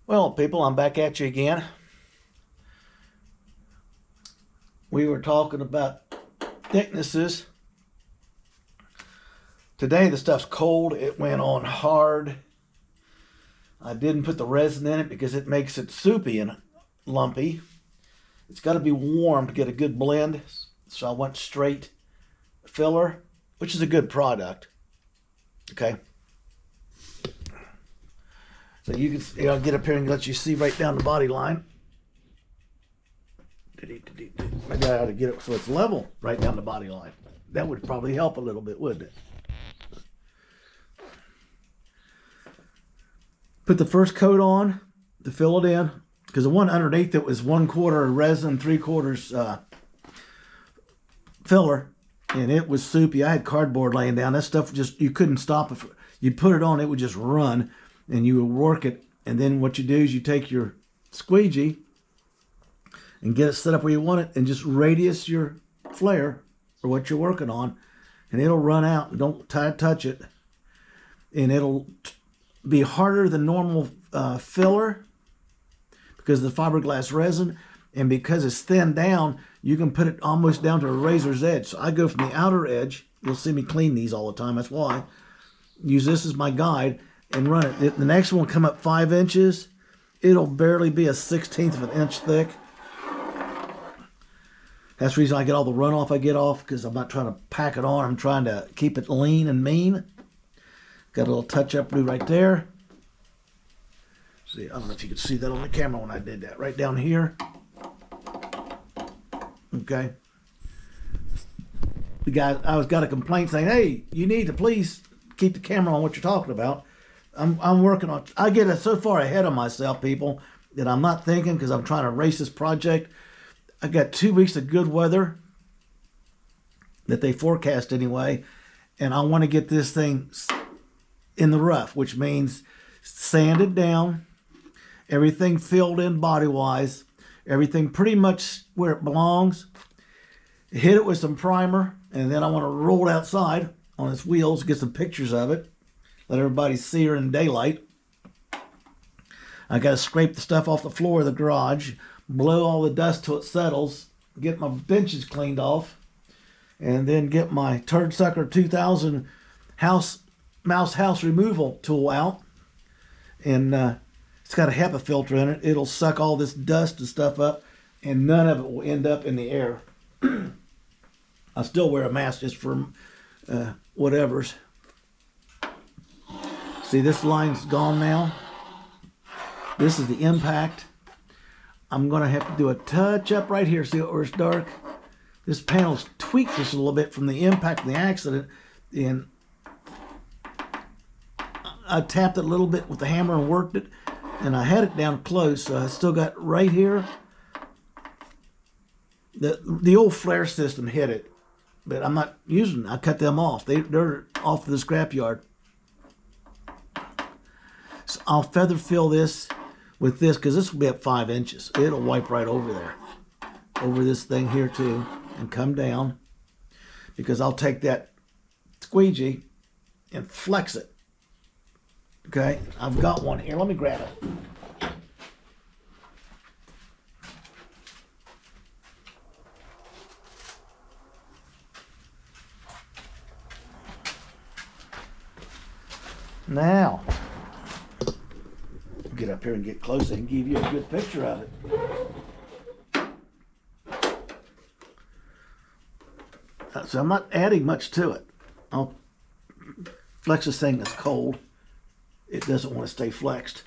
Well, people, I'm back at you again. We were talking about thicknesses. Today the stuff's cold. It went on hard. I didn't put the resin in it because it makes it soupy and lumpy. It's got to be warm to get a good blend. So I went straight filler, which is a good product. Okay. So you can get up here and let you see right down the body line. Maybe I ought to get it so it's level right down the body line. That would probably help a little bit, wouldn't it? Put the first coat on to fill it in, because the one underneath it was 1/4 resin, 3/4 filler, and it was soupy. I had cardboard laying down. That stuff just, you couldn't stop it. You put it on, it would just run, and you would work it. And then what you do is you take your squeegee and get it set up where you want it, and just radius your flare or what you're working on, and it'll run out. Don't touch it, and it'll be harder than normal filler because of the fiberglass resin, and because it's thinned down, you can put it almost down to a razor's edge. So I go from the outer edge. You'll see me clean these all the time. That's why. Use this as my guide and run it. The next one will come up 5 inches. It'll barely be a 1/16 of an inch thick. That's the reason I get all the runoff I get off, because I'm not trying to pack it on. I'm trying to keep it lean and mean. Got a little touch-up glue right there. See, I don't know if you could see that on the camera when I did that. Right down here. Okay. The guy, I was got a complaint saying, "Hey, you need to please keep the camera on what you're talking about." I'm working on. I get so far ahead of myself, people, that I'm not thinking, because I'm trying to race this project. I got 2 weeks of good weather that they forecast anyway, and I want to get this thing in the rough, which means sanded down, everything filled in body wise, everything pretty much where it belongs. Hit it with some primer, and then I want to roll it outside on its wheels, get some pictures of it, let everybody see her in daylight. I got to scrape the stuff off the floor of the garage, blow all the dust till it settles, get my benches cleaned off, and then get my Turd Sucker 2000 mouse house removal tool out. And it's got a HEPA filter in it. It'll suck all this dust and stuff up, and none of it will end up in the air. I still wear a mask just for whatever's. See, this line's gone now. This is the impact. I'm going to have to do a touch up right here. See where it's dark? This panel's tweaked just a little bit from the impact of the accident, and I tapped it a little bit with the hammer and worked it, and I had it down close, so I still got right here. The old flare system hit it, but I'm not using it. I cut them off. They're off to the scrapyard. So I'll feather fill this with this, because this will be up 5 inches. It'll wipe right over there, over this thing here too, and come down, because I'll take that squeegee and flex it. Okay, I've got one here. Let me grab it. Now, get up here and get close and give you a good picture of it. So I'm not adding much to it. I'll flex this thing that's cold. It doesn't want to stay flexed.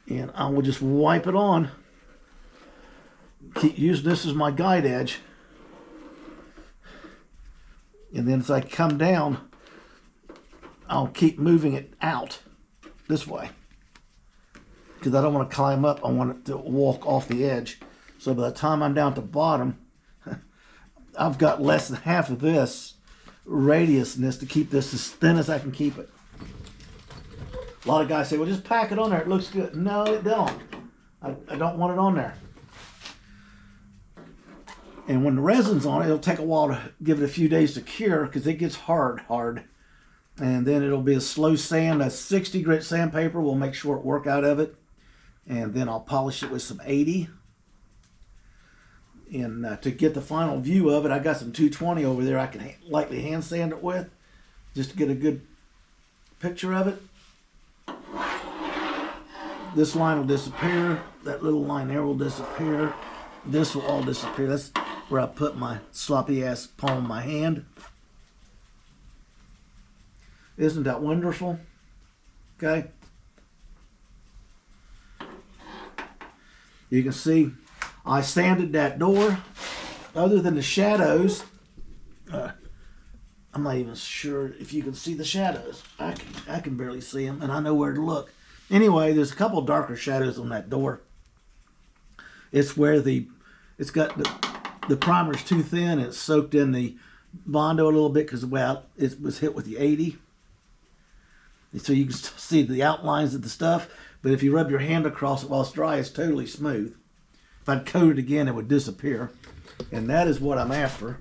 And I will just wipe it on. Keep using this as my guide edge. And then as I come down, I'll keep moving it out this way, because I don't want to climb up. I want it to walk off the edge. So by the time I'm down at the bottom, I've got less than half of this radius in this to keep this as thin as I can keep it. A lot of guys say, well, just pack it on there. It looks good. No, it don't. I don't want it on there. And when the resin's on it, it'll take a while to give it a few days to cure, because it gets hard. And then it'll be a slow sand. A 60 grit sandpaper will make short work out of it. and then I'll polish it with some 80. And to get the final view of it, I got some 220 over there I can lightly hand sand it with, just to get a good picture of it. This line will disappear. That little line there will disappear. This will all disappear. That's where I put my sloppy ass palm of my hand. Isn't that wonderful? Okay. You can see I sanded that door. Other than the shadows, I'm not even sure if you can see the shadows. I can barely see them, and I know where to look. Anyway, there's a couple darker shadows on that door. It's where it's got the primer's too thin, and it's soaked in the Bondo a little bit because it was hit with the 80. And so you can still see the outlines of the stuff, but if you rub your hand across it while it's dry, it's totally smooth. If I'd coat it again, it would disappear. And that is what I'm after.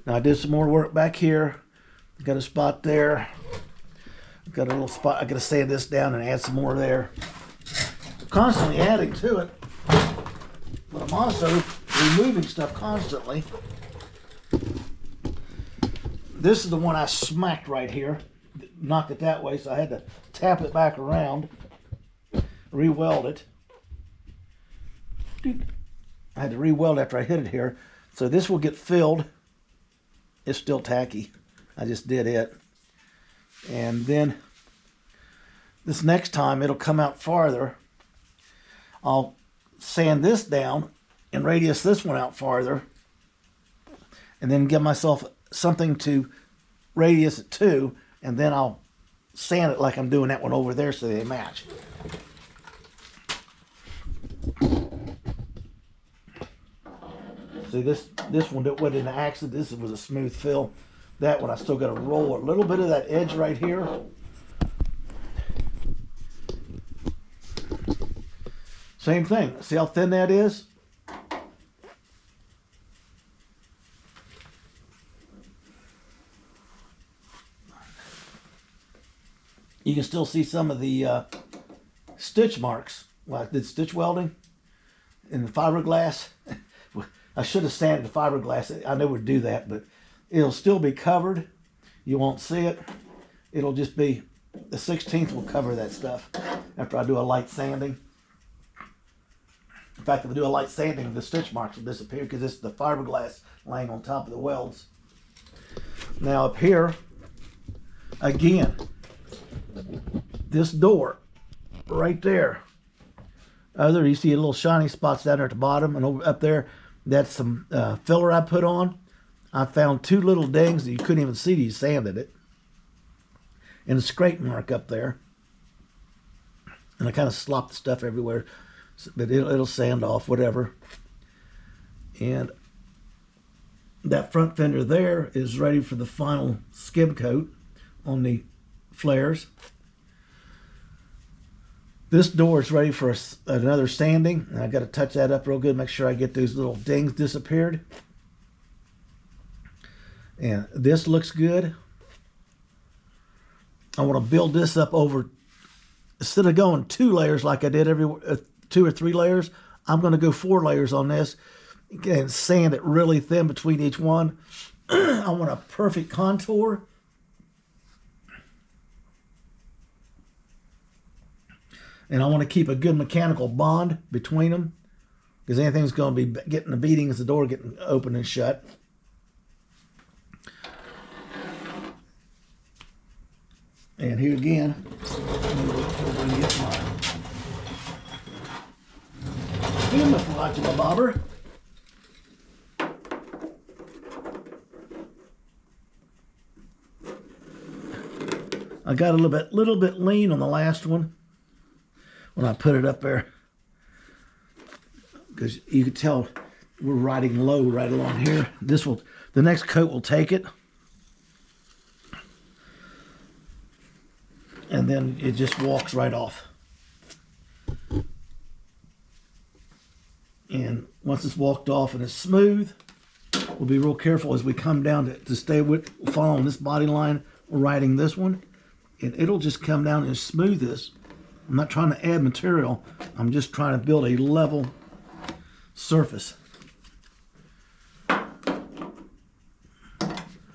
Now I did some more work back here. Got a spot there. Got a little spot. I got to sand this down and add some more there. Constantly adding to it, but I'm also removing stuff constantly. This is the one I smacked right here. Knocked it that way, so I had to tap it back around, re-weld it. I had to re-weld after I hit it here. So this will get filled. It's still tacky. I just did it. And then this next time it'll come out farther. I'll sand this down and radius this one out farther, and then give myself something to radius it to, and then I'll sand it like I'm doing that one over there so they match. See, this one that went in the accident, this was a smooth fill. That one I still got to roll a little bit of that edge right here. Same thing. See how thin that is? You can still see some of the stitch marks. Well, I did stitch welding in the fiberglass. I should have sanded the fiberglass. I never would do that, but it'll still be covered. You won't see it. It'll just be, the 16th will cover that stuff after I do a light sanding. In fact, if I do a light sanding, the stitch marks will disappear because it's the fiberglass laying on top of the welds. Now up here, again, this door right there. You see little shiny spots down there at the bottom, and over up there, that's some filler I put on. I found two little dings that you couldn't even see till you sanded it, and a scrape mark up there. And I kind of slopped the stuff everywhere, but it'll sand off, whatever. And that front fender there is ready for the final skim coat on the flares. This door is ready for another sanding, and I got to touch that up real good, make sure I get those little dings disappeared. And this looks good. I want to build this up over, instead of going 2 layers like I did every 2 or 3 layers, I'm going to go 4 layers on this and sand it really thin between each one. I want a perfect contour. And I want to keep a good mechanical bond between them, because anything's going to be getting a beating is the door getting open and shut. And here again, here's my fly, my bobber. I got a little bit lean on the last one when I put it up there, because you could tell we're riding low right along here. The next coat will take it, and then it just walks right off. And once it's walked off and it's smooth, we'll be real careful as we come down to stay with following this body line. We're riding this one. and it'll just come down and smooth this. I'm not trying to add material. I'm just trying to build a level surface.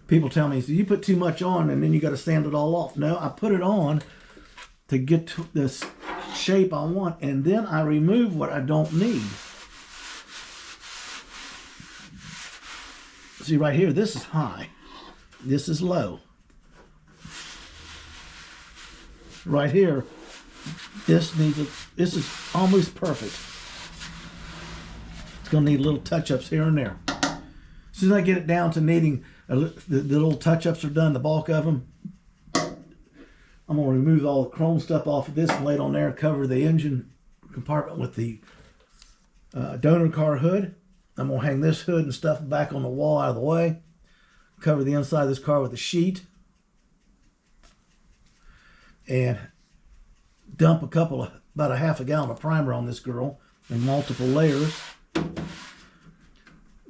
People tell me, so you put too much on and then you got to sand it all off. No, I put it on to get to this shape I want, and then I remove what I don't need. See right here, this is high. This is low. Right here, this is almost perfect. It's gonna need little touch-ups here and there. As soon as I get it down to needing, the little touch-ups are done, the bulk of them, I'm gonna remove all the chrome stuff off of this and lay it on there, cover the engine compartment with the donor car hood. I'm gonna hang this hood and stuff back on the wall out of the way, cover the inside of this car with a sheet, and dump about a half a gallon of primer on this girl in multiple layers.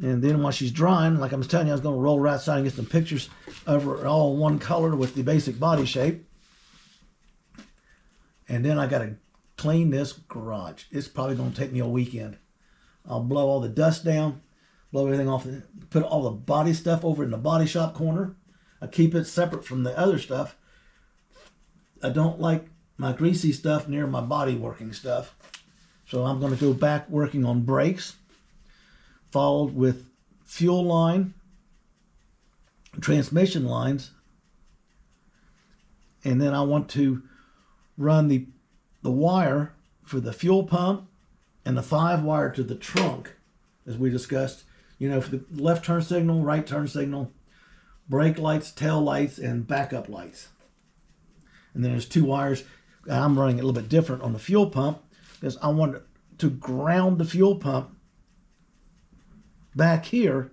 And then while she's drying, like I was telling you, I was going to roll right side and get some pictures of her all one color with the basic body shape. And then I got to clean this garage. It's probably going to take me a weekend. I'll blow all the dust down, blow everything off, put all the body stuff over in the body shop corner. I keep it separate from the other stuff. I don't like my greasy stuff near my body working stuff. So I'm going to go back working on brakes, followed with fuel line, transmission lines, and then I want to run the wire for the fuel pump and the 5-wire to the trunk, as we discussed. You know, for the left turn signal, right turn signal, brake lights, tail lights, and backup lights. And then there's 2 wires. I'm running it a little bit different on the fuel pump because I want to ground the fuel pump back here,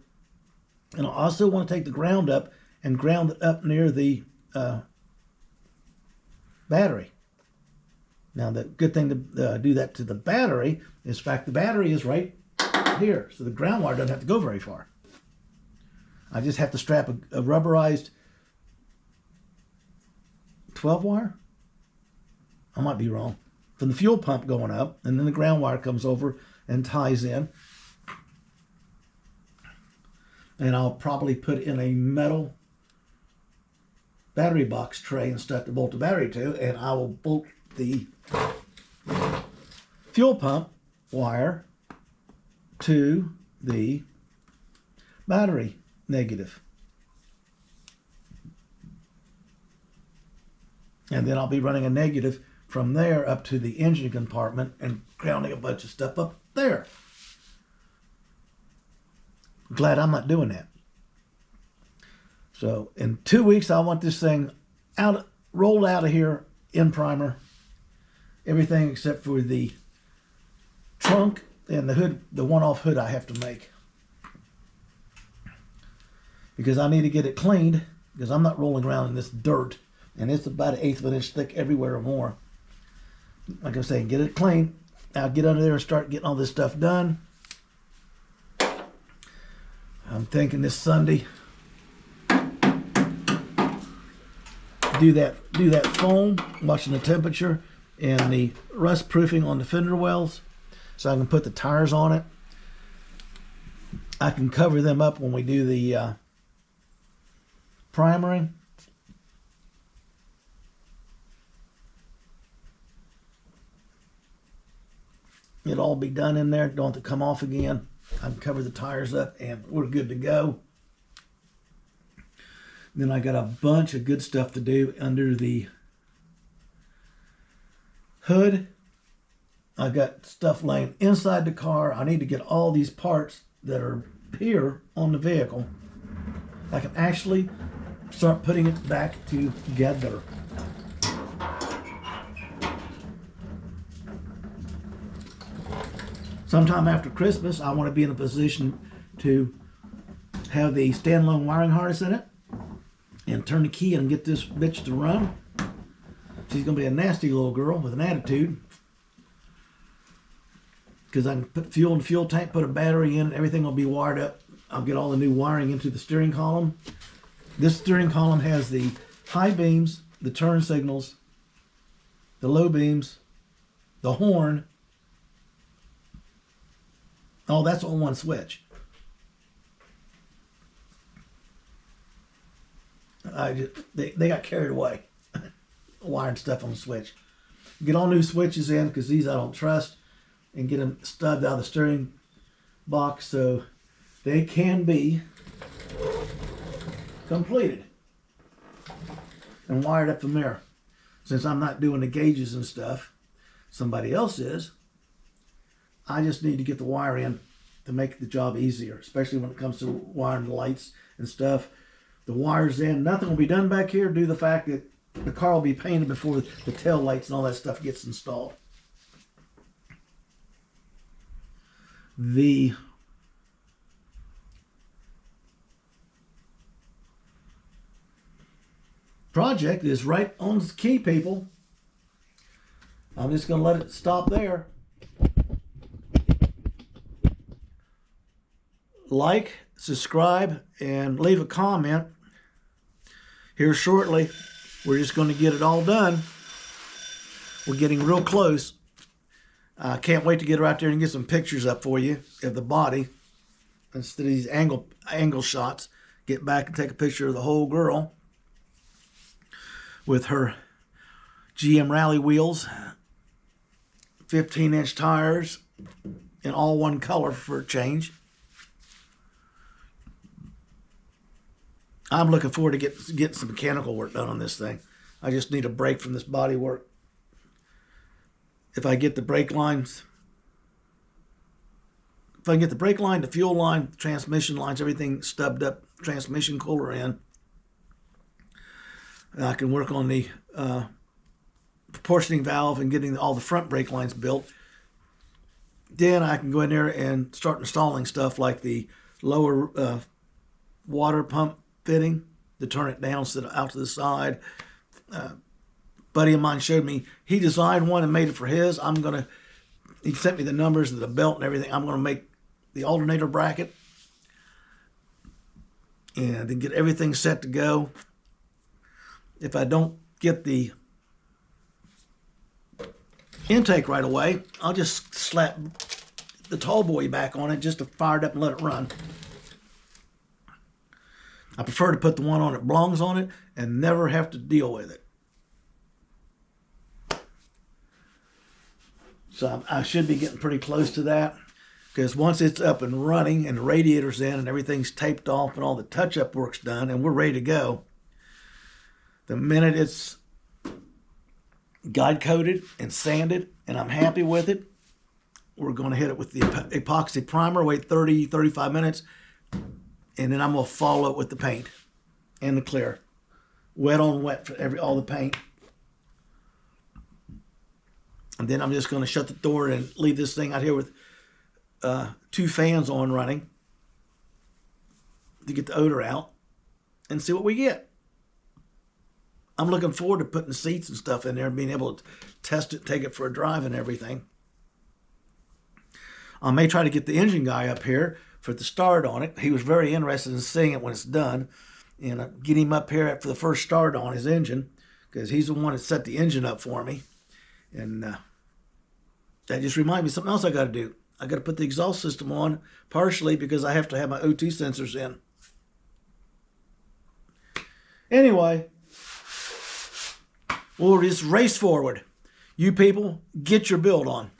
and I also want to take the ground up and ground it up near the battery. Now the good thing to do that to the battery is, in fact, the battery is right here, so the ground wire doesn't have to go very far. I just have to strap a rubberized 12-wire. I might be wrong. From the fuel pump going up, and then the ground wire comes over and ties in. And I'll probably put in a metal battery box tray and stuff to bolt the battery to, and I will bolt the fuel pump wire to the battery negative. And then I'll be running a negative from there up to the engine compartment and grounding a bunch of stuff up there. Glad I'm not doing that. So in 2 weeks, I want this thing rolled out of here in primer. Everything except for the trunk and the hood, the one-off hood I have to make. Because I need to get it cleaned, because I'm not rolling around in this dirt. And it's about 1/8 of an inch thick everywhere or more. Like I'm saying, get it clean. I'll get under there and start getting all this stuff done. I'm thinking this Sunday do that foam, watching the temperature and the rust proofing on the fender wells, so I can put the tires on it. I can cover them up when we do the primering. It'll all be done in there. Don't have to come off again. I can cover the tires up and we're good to go. Then I got a bunch of good stuff to do under the hood. I got stuff laying inside the car. I need to get all these parts that are here on the vehicle. I can actually start putting it back together. Sometime after Christmas, I want to be in a position to have the standalone wiring harness in it and turn the key and get this bitch to run. She's going to be a nasty little girl with an attitude, because I can put fuel in the fuel tank, put a battery in it, everything will be wired up. I'll get all the new wiring into the steering column. This steering column has the high beams the turn signals, the low beams, the horn. Oh, that's on one switch. They got carried away wiring stuff on the switch. Get all new switches in because these I don't trust, and get them stubbed out of the steering box so they can be completed and wired up from there. Since I'm not doing the gauges and stuff, somebody else is. I just need to get the wire in to make the job easier, especially when it comes to wiring the lights and stuff. The wire's in. Nothing will be done back here due to the fact that the car will be painted before the tail lights and all that stuff gets installed. The project is right on the key, people. I'm just going to let it stop there. Like, subscribe, and leave a comment. Here shortly, we're just going to get it all done. We're getting real close. I can't wait to get her out there and get some pictures up for you of the body instead of these angle shots. Get back and take a picture of the whole girl with her GM Rally wheels, 15-inch tires, in all one color for a change. I'm looking forward to get some mechanical work done on this thing. I just need a break from this body work. If I get the brake lines, the fuel line, the transmission lines, everything stubbed up, transmission cooler in, I can work on the proportioning valve and getting all the front brake lines built. Then I can go in there and start installing stuff like the lower water pump fitting to turn it down instead of out to the side. Buddy of mine showed me, he designed one and made it for his. He sent me the numbers of the belt and everything. I'm going to make the alternator bracket and then get everything set to go. If I don't get the intake right away, I'll just slap the tall boy back on it just to fire it up and let it run. I prefer to put the one on that belongs on it and never have to deal with it. So I should be getting pretty close to that, because once it's up and running and the radiator's in and everything's taped off and all the touch-up work's done and we're ready to go, the minute it's guide coated and sanded and I'm happy with it, we're going to hit it with the epoxy primer, wait 30, 35 minutes, and then I'm going to follow it with the paint and the clear. Wet on wet for all the paint. And then I'm just going to shut the door and leave this thing out here with 2 fans on running to get the odor out and see what we get. I'm looking forward to putting the seats and stuff in there and being able to test it, take it for a drive and everything. I may try to get the engine guy up here for the start on it. He was very interested in seeing it when it's done. And get him up here for the first start on his engine, because he's the one that set the engine up for me. And that just reminded me of something else I got to do. I got to put the exhaust system on, partially because I have to have my O2 sensors in. Anyway, we'll just race forward. You people, get your build on.